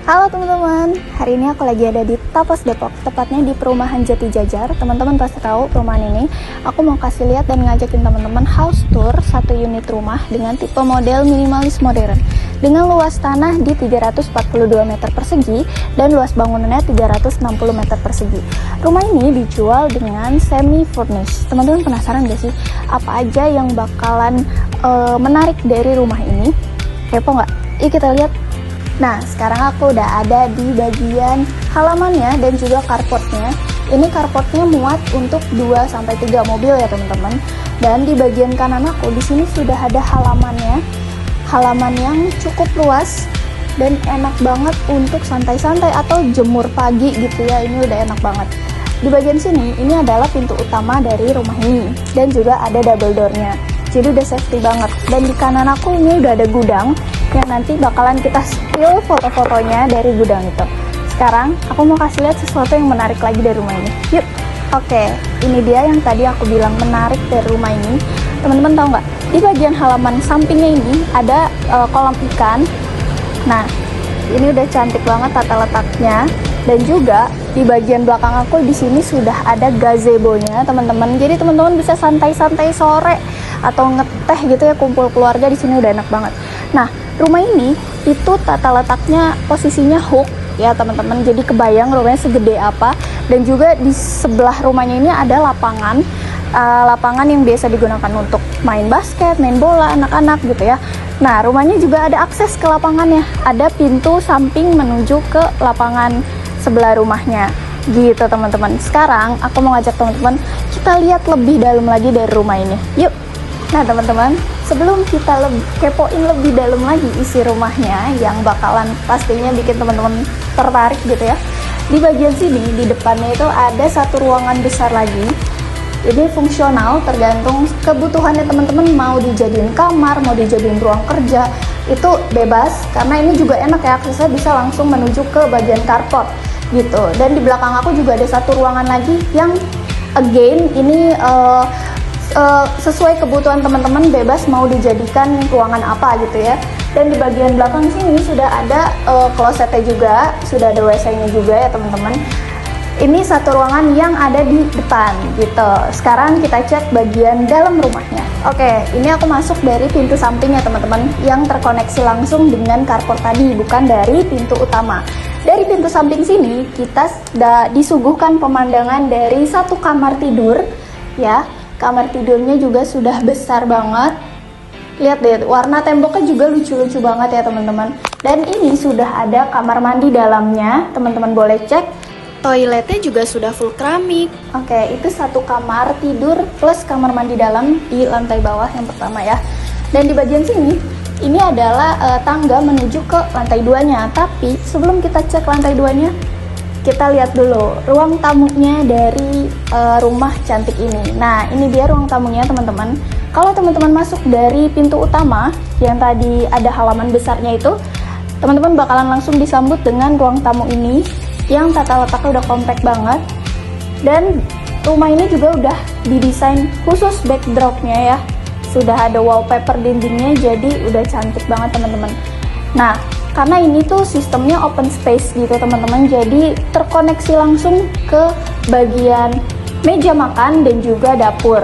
Halo teman-teman, hari ini aku lagi ada di Tapas Depok, tepatnya di perumahan Jati Jajar. Teman-teman pasti tahu perumahan ini. Aku mau kasih lihat dan ngajakin teman-teman house tour satu unit rumah dengan tipe model minimalis modern dengan luas tanah di 342 meter persegi dan luas bangunannya 360 meter persegi. Rumah ini dijual dengan semi furnished. Teman-teman penasaran gak sih apa aja yang bakalan menarik dari rumah ini? Kepo nggak? Yuk kita lihat. Nah, sekarang aku udah ada di bagian halamannya dan juga carportnya. Ini carportnya muat untuk 2-3 mobil ya teman-teman. Dan di bagian kanan aku di sini sudah ada halamannya. Halaman yang cukup luas dan enak banget untuk santai-santai atau jemur pagi gitu ya. Ini udah enak banget. Di bagian sini ini adalah pintu utama dari rumah ini dan juga ada double door-nya. Jadi udah safety banget. Dan di kanan aku ini udah ada gudang yang nanti bakalan kita spill foto-fotonya dari gudang itu. Sekarang aku mau kasih lihat sesuatu yang menarik lagi dari rumah ini. Yuk. Oke, ini dia yang tadi aku bilang menarik dari rumah ini. Teman-teman tahu nggak? Di bagian halaman sampingnya ini ada kolam ikan. Nah, ini udah cantik banget tata letaknya. Dan juga di bagian belakang aku di sini sudah ada gazebo-nya, teman-teman. Jadi teman-teman bisa santai-santai sore atau ngeteh gitu ya, kumpul keluarga di sini udah enak banget. Nah, rumah ini itu tata letaknya posisinya hook ya teman-teman. Jadi kebayang rumahnya segede apa. Dan juga di sebelah rumahnya ini ada lapangan yang biasa digunakan untuk main basket, main bola anak-anak gitu ya. Nah, rumahnya juga ada akses ke lapangannya. Ada pintu samping menuju ke lapangan sebelah rumahnya gitu teman-teman. Sekarang aku mau ngajak teman-teman kita lihat lebih dalam lagi dari rumah ini. Yuk. Nah teman-teman, sebelum kita kepoin lebih dalam lagi isi rumahnya yang bakalan pastinya bikin teman-teman tertarik gitu ya. Di bagian sini, di depannya itu ada satu ruangan besar lagi. Ini fungsional, tergantung kebutuhannya teman-teman, mau dijadiin kamar, mau dijadiin ruang kerja, itu bebas. Karena ini juga enak ya, aksesnya bisa langsung menuju ke bagian carport gitu. Dan di belakang aku juga ada satu ruangan lagi yang again ini sesuai kebutuhan teman-teman, bebas mau dijadikan ruangan apa gitu ya. Dan di bagian belakang sini sudah ada klosetnya juga, sudah ada WC-nya juga ya teman-teman. Ini satu ruangan yang ada di depan gitu. Sekarang kita cek bagian dalam rumahnya. Oke, ini aku masuk dari pintu samping ya teman-teman, yang terkoneksi langsung dengan carport tadi, bukan dari pintu utama. Dari pintu samping sini kita disuguhkan pemandangan dari satu kamar tidur ya. Kamar tidurnya juga sudah besar banget. Lihat deh, warna temboknya juga lucu-lucu banget ya teman-teman. Dan ini sudah ada kamar mandi dalamnya, teman-teman boleh cek. Toiletnya juga sudah full keramik. Oke, itu satu kamar tidur plus kamar mandi dalam di lantai bawah yang pertama ya. Dan di bagian sini, ini adalah tangga menuju ke lantai 2-nya. Tapi sebelum kita cek lantai 2-nya, kita lihat dulu ruang tamunya dari rumah cantik ini. Nah, ini dia ruang tamunya teman-teman. Kalau teman-teman masuk dari pintu utama yang tadi ada halaman besarnya itu, teman-teman bakalan langsung disambut dengan ruang tamu ini yang tata letaknya udah compact banget. Dan rumah ini juga udah didesain khusus backdropnya ya. Sudah ada wallpaper dindingnya, jadi udah cantik banget teman-teman. Nah, karena ini tuh sistemnya open space gitu teman-teman, jadi terkoneksi langsung ke bagian meja makan dan juga dapur.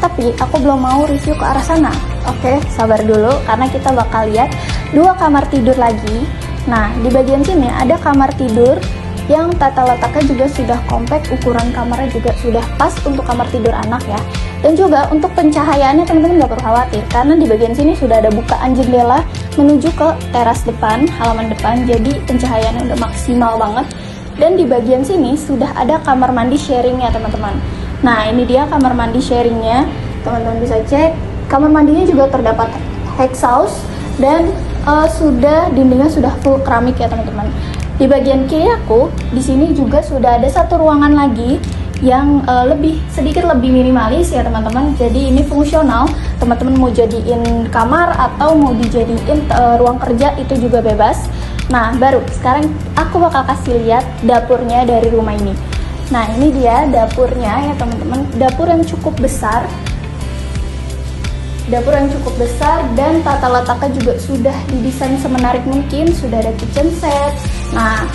Tapi aku belum mau review ke arah sana. Oke, sabar dulu karena kita bakal lihat 2 kamar tidur lagi. Nah, di bagian sini ada kamar tidur yang tata letaknya juga sudah compact, ukuran kamarnya juga sudah pas untuk kamar tidur anak ya. Dan juga untuk pencahayaannya teman-teman nggak perlu khawatir, karena di bagian sini sudah ada bukaan jendela menuju ke teras depan, halaman depan, jadi pencahayaannya udah maksimal banget. Dan di bagian sini sudah ada kamar mandi sharingnya teman-teman. Nah, ini dia kamar mandi sharingnya, teman-teman bisa cek. Kamar mandinya juga terdapat exhaust dan dindingnya sudah full keramik ya teman-teman. Di bagian kiri aku, di sini juga sudah ada satu ruangan lagi yang sedikit lebih minimalis ya teman-teman. Jadi ini fungsional, teman-teman mau jadiin kamar atau mau dijadiin ruang kerja itu juga bebas. Nah, baru sekarang aku bakal kasih lihat dapurnya dari rumah ini. Nah, ini dia dapurnya ya teman-teman. Dapur yang cukup besar. Dapur yang cukup besar dan tata letaknya juga sudah didesain semenarik mungkin. Sudah ada kitchen set Nah,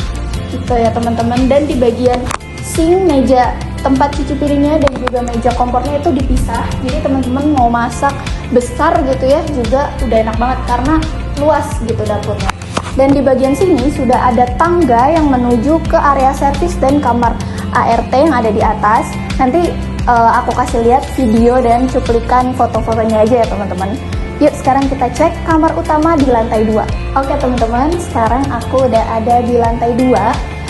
gitu ya teman-teman. Dan di bagian sink, meja tempat cuci piringnya dan juga meja kompornya itu dipisah. Jadi teman-teman mau masak besar gitu ya juga udah enak banget karena luas gitu dapurnya. Dan di bagian sini sudah ada tangga yang menuju ke area servis dan kamar ART yang ada di atas. Nanti aku kasih lihat video dan cuplikan foto-fotonya aja ya teman-teman. Yuk sekarang kita cek kamar utama di lantai 2. Oke teman-teman, sekarang aku udah ada di lantai 2.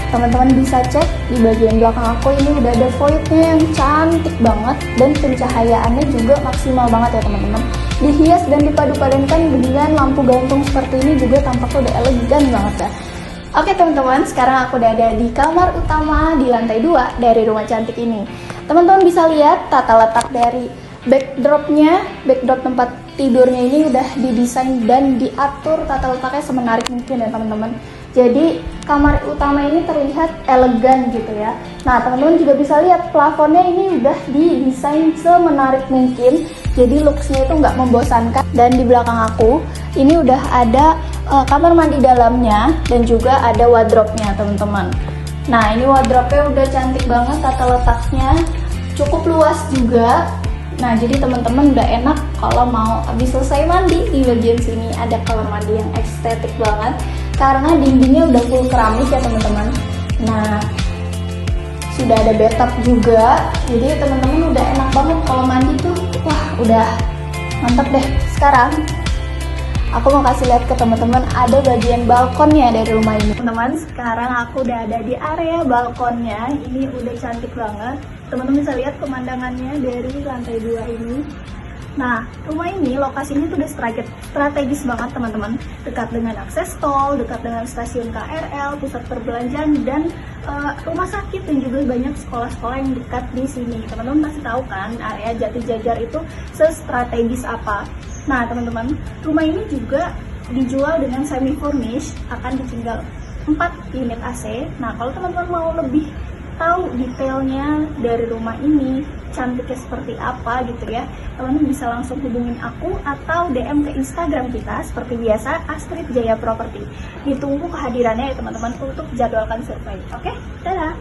Teman-teman bisa cek di bagian belakang aku ini udah ada voidnya yang cantik banget dan pencahayaannya juga maksimal banget ya teman-teman. Dihias dan dipadu-padankan dengan lampu gantung seperti ini juga tampaknya udah elegan banget ya. Oke teman-teman, sekarang aku udah ada di kamar utama di lantai 2 dari rumah cantik ini. Teman-teman bisa lihat tata letak dari backdrop tempat tidurnya ini udah didesain dan diatur tata letaknya semenarik mungkin ya teman-teman. Jadi kamar utama ini terlihat elegan gitu ya. Nah teman-teman juga bisa lihat plafonnya ini udah didesain semenarik mungkin. Jadi looksnya itu nggak membosankan. Dan di belakang aku ini udah ada kamar mandi dalamnya dan juga ada wardrobe-nya teman-teman. Nah ini wardrobe-nya udah cantik banget, tata letaknya cukup luas juga. Nah jadi teman-teman udah enak kalau mau habis selesai mandi di bagian sini ada kamar mandi yang estetik banget karena dindingnya udah full keramik ya teman-teman. Nah sudah ada bathtub juga, jadi teman-teman udah enak banget kalau mandi tuh, wah udah mantap deh. Sekarang aku mau kasih lihat ke teman-teman ada bagian balkonnya dari rumah ini. Teman-teman, sekarang aku udah ada di area balkonnya. Ini udah cantik banget. Teman-teman bisa lihat pemandangannya dari lantai 2 ini. Nah, rumah ini lokasinya tuh udah strategis banget teman-teman. Dekat dengan akses tol, dekat dengan stasiun KRL, pusat perbelanjaan dan rumah sakit dan juga banyak sekolah-sekolah yang dekat di sini. Teman-teman pasti tahu kan area Jati Jajar itu sestrategis apa. Nah teman-teman, rumah ini juga dijual dengan semi furnish, akan ditinggal 4 unit AC. Nah kalau teman-teman mau lebih tahu detailnya dari rumah ini, cantiknya seperti apa gitu ya, teman-teman bisa langsung hubungin aku atau DM ke Instagram kita seperti biasa, Astrid Jaya Property. Ditunggu kehadirannya ya teman-teman untuk jadwalkan survei. Oke, dadah!